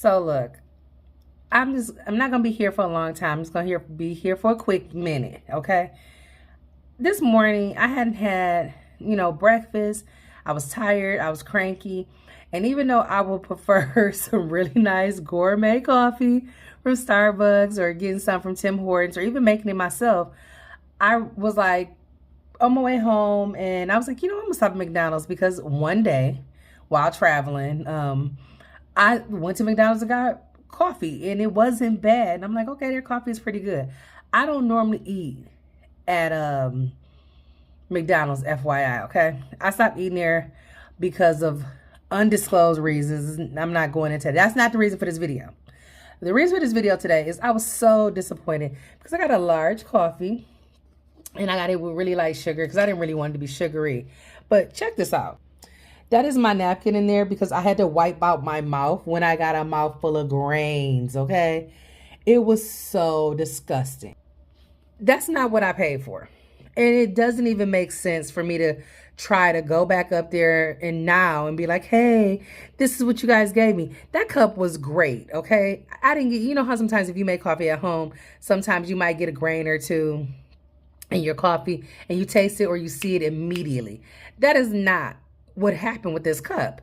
So look, I'm not gonna be here for a long time. I'm just gonna be here for a quick minute, okay? This morning I hadn't had, breakfast. I was tired, I was cranky, and even though I would prefer some really nice gourmet coffee from Starbucks or getting some from Tim Hortons or even making it myself, I was like on my way home and I was like, I'm gonna stop at McDonald's because one day while traveling, I went to McDonald's and got coffee and it wasn't bad. And I'm like, okay, their coffee is pretty good. I don't normally eat at McDonald's, FYI, okay? I stopped eating there because of undisclosed reasons. I'm not going into that. That's not the reason for this video. The reason for this video today is I was so disappointed because I got a large coffee and I got it with really light sugar because I didn't really want it to be sugary. But check this out. That is my napkin in there because I had to wipe out my mouth when I got a mouthful of grains, okay? It was so disgusting. That's not what I paid for. And it doesn't even make sense for me to try to go back up there and now and be like, hey, this is what you guys gave me. That cup was great, okay? I didn't get, you know how sometimes if you make coffee at home, sometimes you might get a grain or two in your coffee and you taste it or you see it immediately. That is not what happened with this cup.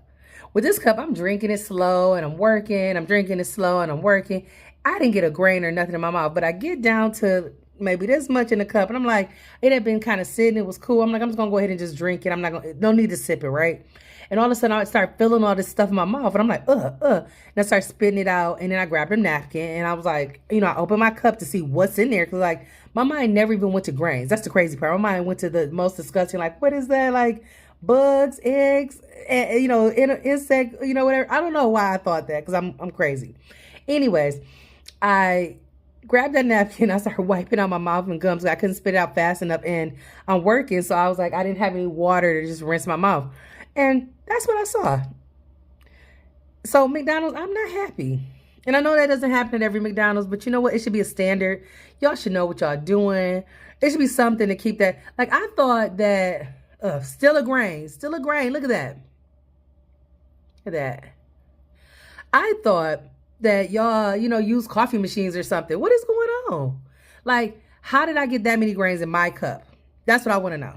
With this cup, I'm drinking it slow and I'm working. I'm drinking it slow and I'm working. I didn't get a grain or nothing in my mouth, but I get down to maybe this much in the cup and I'm like, it had been kind of sitting. It was cool. I'm like, I'm just gonna go ahead and just drink it. I'm not gonna, no need to sip it, right? And all of a sudden I start feeling all this stuff in my mouth and I'm like, and I start spitting it out. And then I grabbed a napkin and I was like, I opened my cup to see what's in there. Cause like my mind never even went to grains. That's the crazy part. My mind went to the most disgusting, like, what is that? Like bugs, eggs, insect, whatever. I don't know why I thought that. Cause I'm crazy. Anyways, I grabbed that napkin. I started wiping out my mouth and gums. I couldn't spit it out fast enough and I'm working. So I was like, I didn't have any water to just rinse my mouth. And that's what I saw. So McDonald's, I'm not happy. And I know that doesn't happen at every McDonald's, but you know what? It should be a standard. Y'all should know what y'all doing. It should be something to keep that. Like I thought that, still a grain. Look at that. Look at that. I thought that y'all, use coffee machines or something. What is going on? Like, how did I get that many grains in my cup? That's what I want to know.